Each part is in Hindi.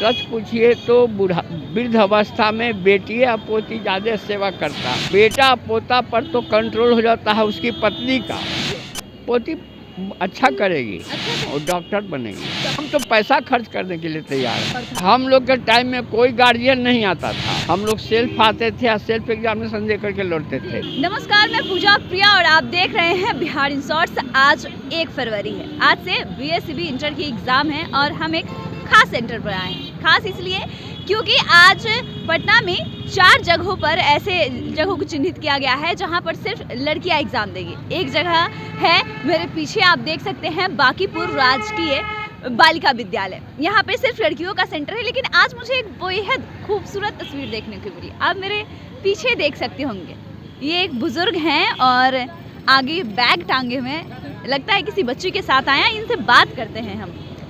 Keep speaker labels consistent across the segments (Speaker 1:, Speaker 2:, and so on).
Speaker 1: सच पूछिए तो वृद्ध अवस्था में बेटी या पोती ज़्यादा सेवा करता है। बेटा पोता पर तो कंट्रोल हो जाता है उसकी पत्नी का। पोती अच्छा करेगी और डॉक्टर बनेगी। हम तो पैसा खर्च करने के लिए तैयार हैं। हम लोग के टाइम में कोई गार्जियन नहीं आता था। हम लोग सेल्फ आते थे और सेल्फ एग्जामिनेशन दे करके लौटते थे।
Speaker 2: नमस्कार, मैं पूजा प्रिया और आप देख रहे हैं बिहार इन शॉर्ट्स। आज 1 फरवरी है। आज से बीएससीबी इंटर की एग्ज़ाम है और हम एक खास सेंटर पर आए हैं। खास इसलिए क्योंकि आज पटना में 4 जगहों पर ऐसे जगहों को चिन्हित किया गया है जहां पर सिर्फ लड़कियां एग्ज़ाम देंगी। एक जगह है मेरे पीछे, आप देख सकते हैं, बांकीपुर राजकीय बालिका विद्यालय। यहाँ पे सिर्फ लड़कियों का सेंटर है। लेकिन आज मुझे एक बेहद खूबसूरत तस्वीर देखने को मिली। आप मेरे पीछे देख सकते होंगे, ये एक बुजुर्ग हैं और आगे बैग टांगे हुए, लगता है किसी बच्ची के साथ आया। इनसे बात करते हैं हम।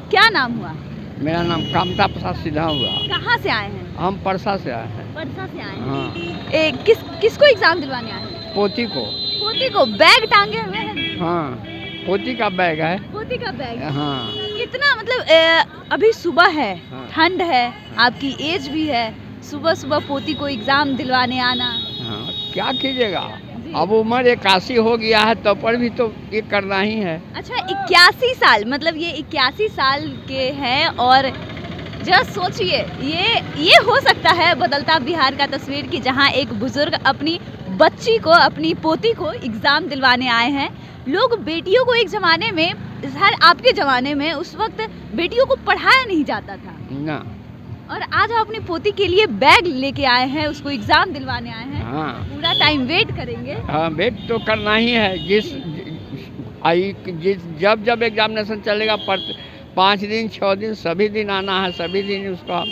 Speaker 2: क्या नाम हुआ?
Speaker 1: मेरा नाम कामता प्रसाद सिन्हा हुआ।
Speaker 2: कहाँ से आए हैं?
Speaker 1: हम परसा से आए हैं।
Speaker 2: परसा से आए हैं।
Speaker 1: हाँ।
Speaker 2: किसको एग्जाम दिलवाने आए हैं?
Speaker 1: पोती को।
Speaker 2: पोती को बैग टांगे हुए हैं?
Speaker 1: हाँ, पोती का बैग है।
Speaker 2: पोती का बैग।
Speaker 1: हाँ।
Speaker 2: कितना मतलब अभी सुबह है,
Speaker 1: हाँ।
Speaker 2: ठंड है, आपकी एज भी है, सुबह सुबह पोती को एग्जाम दिलवाने आना।
Speaker 1: हाँ, क्या कीजिएगा, अब उम्र 81 हो गया है तो पर भी तो ये करना ही है।
Speaker 2: अच्छा, 81 साल, मतलब ये 81 साल के हैं और जरा सोचिए, ये हो सकता है बदलता बिहार का तस्वीर कि जहां एक बुजुर्ग अपनी बच्ची को, अपनी पोती को एग्ज़ाम दिलवाने आए हैं। लोग बेटियों को एक ज़माने में, हर आपके ज़माने में उस वक्त बेटियों को पढ़ाया नहीं जाता था
Speaker 1: ना, और
Speaker 2: आज आप अपनी पोती के लिए बैग लेके आए हैं, उसको एग्ज़ाम दिलवाने आए हैं।
Speaker 1: हाँ,
Speaker 2: पूरा टाइम वेट करेंगे।
Speaker 1: हाँ, वेट तो करना ही है। जब एग्जामिनेशन चलेगा, पर 5 दिन 6 दिन सभी दिन आना है, सभी दिन उसका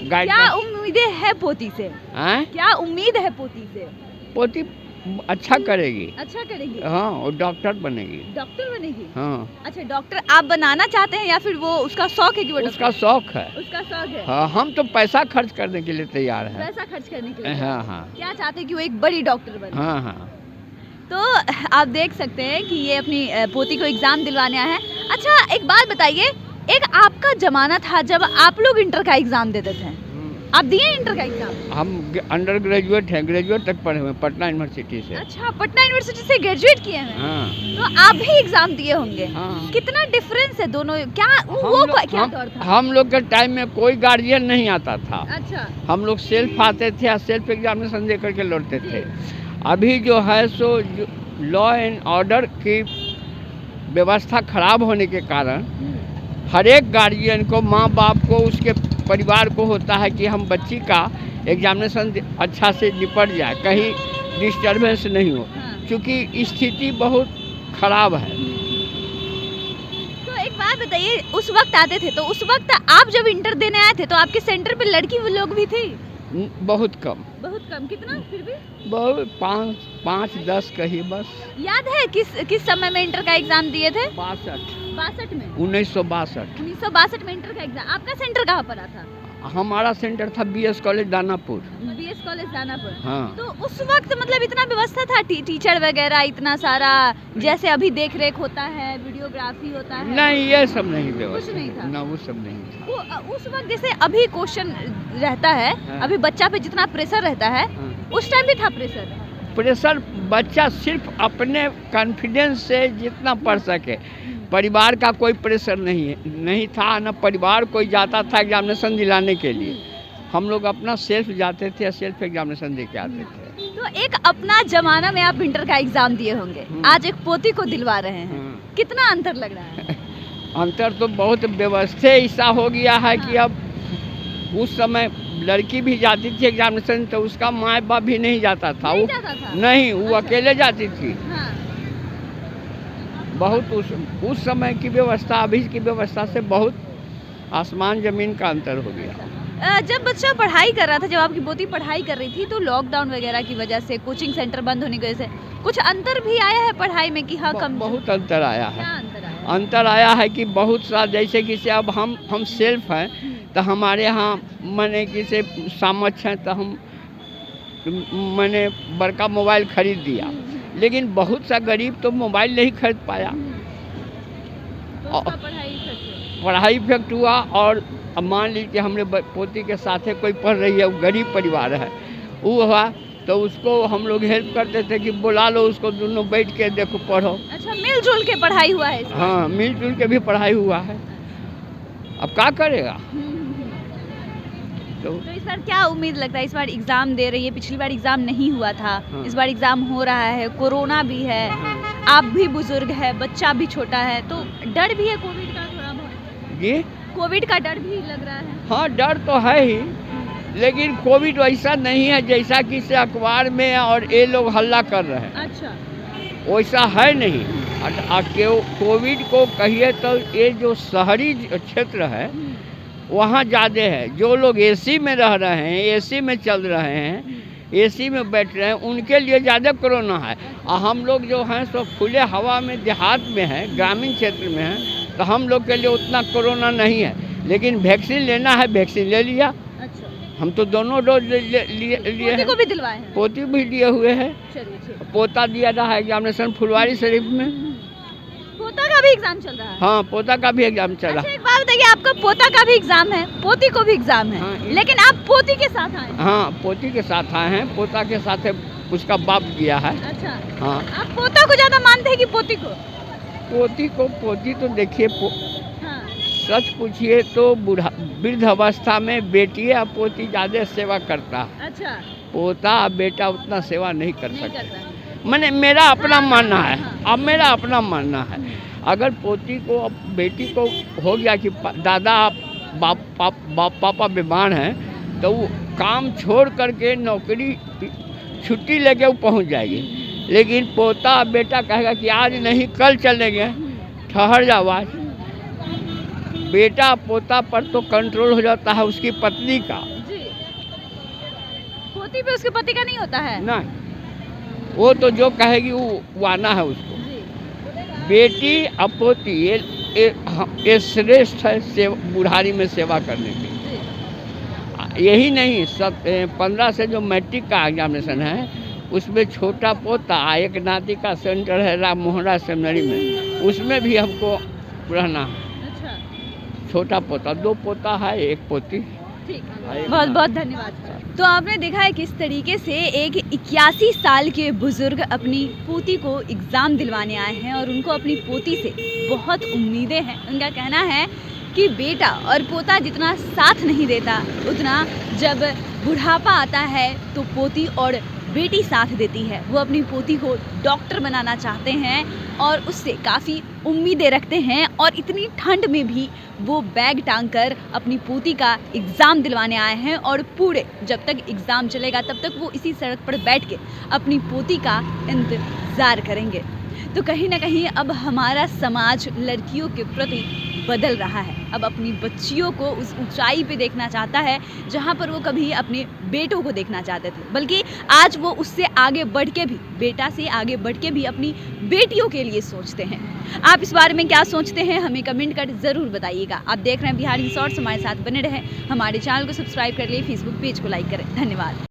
Speaker 1: गाइड।
Speaker 2: क्या उम्मीदें है पोती से?
Speaker 1: हैं?
Speaker 2: क्या उम्मीद है पोती से?
Speaker 1: पोती अच्छा करेगी।
Speaker 2: अच्छा करेगी।
Speaker 1: हाँ, और डॉक्टर बनेगी।
Speaker 2: डॉक्टर बनेगी।
Speaker 1: हाँ।
Speaker 2: अच्छा, डॉक्टर आप बनाना चाहते हैं या फिर वो उसका शौक है कि वो
Speaker 1: उसका शौक है।
Speaker 2: उसका शौक है।
Speaker 1: हाँ, हम तो पैसा खर्च करने के लिए तैयार हैं।
Speaker 2: पैसा खर्च करने के लिए।
Speaker 1: हाँ, हाँ।
Speaker 2: क्या चाहते हैं कि वो एक बड़ी डॉक्टर बने?
Speaker 1: हाँ, हाँ।
Speaker 2: तो आप देख सकते हैं कि ये अपनी पोती को एग्जाम दिलवाने आया है। अच्छा, एक बात बताइए, एक आपका जमाना था जब आप लोग इंटर का एग्जाम देते थे। आप दिए इंटर का एग्जाम?
Speaker 1: हम अंडर ग्रेजुएट हैं, ग्रेजुएट तक पढ़े हुए पटना यूनिवर्सिटी से।
Speaker 2: अच्छा, पटना यूनिवर्सिटी से ग्रेजुएट किए हैं।
Speaker 1: हाँ।
Speaker 2: तो आप भी एग्जाम दिए होंगे।
Speaker 1: हाँ।
Speaker 2: कितना डिफरेंस है दोनों? क्या क्या दौर था?
Speaker 1: हम लोग के टाइम में कोई गार्जियन नहीं आता था।
Speaker 2: अच्छा।
Speaker 1: हम लोग सेल्फ आते थे और सेल्फ एग्जामिनेशन दे करके लौटते थे। अभी जो है सो लॉ एंड ऑर्डर की व्यवस्था खराब होने के कारण हर एक गार्जियन को, माँ बाप को, उसके परिवार को होता है कि हम बच्ची का एग्जामिनेशन अच्छा से निपट जाए, कहीं डिस्टर्बेंस नहीं हो, क्योंकि स्थिति बहुत खराब है।
Speaker 2: तो एक बात बताइए, उस वक्त आते थे तो उस वक्त आप जब इंटर देने आए थे तो आपके सेंटर पे लड़की लोग भी थी?
Speaker 1: बहुत कम।
Speaker 2: बहुत कम? कितना? फिर भी
Speaker 1: बहुत 5-10 कहीं बस।
Speaker 2: याद है किस समय में इंटर का एग्जाम दिए थे?
Speaker 1: 62
Speaker 2: में।
Speaker 1: 1962
Speaker 2: में इंटर का एग्जाम। आपका सेंटर कहाँ पर था?
Speaker 1: हमारा सेंटर था BS college Danapur.
Speaker 2: BS college Danapur.
Speaker 1: हाँ।
Speaker 2: तो उस वक्त मतलब इतना व्यवस्था था, टीचर वगैरह इतना सारा, जैसे अभी देख रेख होता है, वीडियोग्राफी होता है?
Speaker 1: नहीं, ये सब नहीं व्यवस्था।
Speaker 2: कुछ नहीं था
Speaker 1: ना, वो सब नहीं था।
Speaker 2: उस वक्त जैसे अभी क्वेश्चन रहता है।
Speaker 1: हाँ।
Speaker 2: अभी बच्चा पे जितना प्रेशर रहता है। हाँ। उस टाइम भी था प्रेशर? बच्चा सिर्फ अपने कॉन्फिडेंस से जितना पढ़ सके, परिवार का कोई प्रेशर नहीं था। न परिवार कोई जाता था एग्जामिनेशन दिलाने के लिए। हम लोग अपना सेल्फ जाते थे, सेल्फ एग्जामिनेशन दे के आते थे। तो एक अपना जमाना में आप इंटर का एग्जाम दिए होंगे, आज एक पोती को दिलवा रहे हैं, कितना अंतर लग रहा है? अंतर
Speaker 1: तो बहुत व्यवस्था ऐसा हो गया है कि अब, उस समय लड़की भी जाती थी एग्जामिनेशन तो उसका माँ बाप भी नहीं जाता था। नहीं, वो अकेले जाती थी।
Speaker 2: हाँ।
Speaker 1: बहुत उस समय की व्यवस्था अभी की व्यवस्था से बहुत आसमान जमीन का अंतर हो गया।
Speaker 2: जब बच्चा पढ़ाई कर रहा था, जब आपकी पोती पढ़ाई कर रही थी, तो लॉकडाउन वगैरह की वजह से, कोचिंग सेंटर बंद होने की वजह से कुछ अंतर भी आया है पढ़ाई में कि हाँ कम?
Speaker 1: बहुत अंतर आया है।
Speaker 2: अंतर
Speaker 1: आया है कि बहुत सा, जैसे कि से अब हम सेल्फ हैं तो हमारे यहाँ मैंने किसे सामर्थ्य हैं तो मैंने बड़का मोबाइल खरीद दिया। लेकिन बहुत सा गरीब तो मोबाइल नहीं खरीद पाया।
Speaker 2: तो उसका पढ़ाई इफेक्ट हुआ।
Speaker 1: पढ़ाई इफेक्ट हुआ। और अब मान लीजिए हमने पोती के साथ कोई पढ़ रही है, वो गरीब परिवार है, वो हुआ तो उसको हम लोग हेल्प करते थे कि बुला लो उसको, दोनों बैठ के देखो पढ़ो।
Speaker 2: अच्छा, मिलजुल के पढ़ाई हुआ है इसमें?
Speaker 1: हाँ, मिलजुल के भी पढ़ाई हुआ है। अब क्या करेगा।
Speaker 2: तो इस बार क्या उम्मीद लगता है? इस बार एग्जाम दे रही है, पिछली बार एग्जाम नहीं हुआ था,
Speaker 1: हाँ।
Speaker 2: इस बार एग्जाम हो रहा है, कोरोना भी है, आप भी बुजुर्ग है, बच्चा भी छोटा है, तो डर भी है कोविड का थोड़ा बहुत?
Speaker 1: जी
Speaker 2: कोविड का डर भी लग रहा है?
Speaker 1: हाँ, डर तो है ही, लेकिन कोविड वैसा नहीं है जैसा कि से अखबार में और ये लोग हल्ला कर रहे हैं।
Speaker 2: अच्छा,
Speaker 1: वैसा है नहीं। कोविड को कहिए तो ये जो शहरी क्षेत्र है वहाँ ज़्यादा है। जो लोग एसी में रह रहे हैं, एसी में चल रहे हैं, एसी में बैठ रहे हैं, उनके लिए ज़्यादा कोरोना है। और हम लोग जो हैं सो खुले हवा में देहात में हैं, ग्रामीण क्षेत्र में हैं, तो हम लोग के लिए उतना कोरोना नहीं है। लेकिन वैक्सीन लेना है, वैक्सीन ले लिया।
Speaker 2: अच्छा,
Speaker 1: हम तो दोनों डोज लिए
Speaker 2: पोती
Speaker 1: हैं।
Speaker 2: को भी दिलवाए हैं?
Speaker 1: पोती भी लिए हुए हैं।
Speaker 2: चलिए,
Speaker 1: पोता दिया रहा है एग्जामिनेशन फुलवारी शरीफ में।
Speaker 2: पोता का भी एग्जाम चल रहा है?
Speaker 1: हाँ, पोता का भी एग्जाम चला।
Speaker 2: अच्छा, एक बात बताइए, आपका पोता का भी एग्जाम है, पोती को भी एग्जाम है,
Speaker 1: हाँ,
Speaker 2: लेकिन आप पोती के साथ आए हैं?
Speaker 1: हाँ, पोती के साथ आए हैं। पोता के साथ उसका बाप गया है।
Speaker 2: अच्छा,
Speaker 1: हाँ,
Speaker 2: आप पोता को ज्यादा मानते हैं कि पोती को?
Speaker 1: पोती तो देखिए
Speaker 2: हाँ,
Speaker 1: सच पूछिए तो वृद्ध अवस्था में बेटी या पोती ज़्यादा सेवा करता है।
Speaker 2: अच्छा,
Speaker 1: पोता और बेटा उतना सेवा नहीं कर
Speaker 2: नहीं
Speaker 1: सकता।
Speaker 2: करता है।
Speaker 1: मैंने मेरा अपना मानना है। अब मेरा अपना मानना है, अगर पोती को अब बेटी को हो गया कि दादा पापा बीमार हैं, तो वो काम छोड़ करके नौकरी छुट्टी लेके वो पहुंच जाएगी। लेकिन पोता बेटा कहेगा कि आज नहीं कल चलेंगे, ठहर जाओ आज। बेटा पोता पर तो कंट्रोल हो जाता है उसकी पत्नी का।
Speaker 2: जी, पोती पे उसके पति का नहीं होता है?
Speaker 1: नहीं, वो तो जो कहेगी वो आना है उसको।
Speaker 2: जी,
Speaker 1: बेटी और पोती ये श्रेष्ठ है बुढ़ारी में सेवा करने की।
Speaker 2: जी,
Speaker 1: यही नहीं, 15 से जो मैट्रिक का एग्जामिनेशन है उसमें छोटा पोता, एक नाती का सेंटर है राम मोहन सेमिनरी में, उसमें भी हमको रहना है।
Speaker 2: अच्छा,
Speaker 1: छोटा पोता, 2 पोता है, 1 पोती।
Speaker 2: ठीक है, बहुत बहुत धन्यवाद। तो आपने देखा है किस तरीके से एक 81 साल के बुजुर्ग अपनी पोती को एग्ज़ाम दिलवाने आए हैं और उनको अपनी पोती से बहुत उम्मीदें हैं। उनका कहना है कि बेटा और पोता जितना साथ नहीं देता, उतना जब बुढ़ापा आता है तो पोती और बेटी साथ देती है। वो अपनी पोती को डॉक्टर बनाना चाहते हैं और उससे काफ़ी उम्मीदें रखते हैं, और इतनी ठंड में भी वो बैग टांग कर अपनी पोती का एग्ज़ाम दिलवाने आए हैं। और पूरे जब तक एग्ज़ाम चलेगा तब तक वो इसी सड़क पर बैठ के अपनी पोती का इंतज़ार करेंगे। तो कहीं ना कहीं अब हमारा समाज लड़कियों के प्रति बदल रहा है। अब अपनी बच्चियों को उस ऊंचाई पे देखना चाहता है जहां पर वो कभी अपने बेटों को देखना चाहते थे, बल्कि आज वो उससे आगे बढ़ के भी, बेटा से आगे बढ़ के भी अपनी बेटियों के लिए सोचते हैं। आप इस बारे में क्या सोचते हैं हमें कमेंट कर ज़रूर बताइएगा। आप देख रहे हैं बिहार इन शॉर्ट्स, हमारे साथ बने रहें, हमारे चैनल को सब्सक्राइब कर लिए, फेसबुक पेज को लाइक करें। धन्यवाद।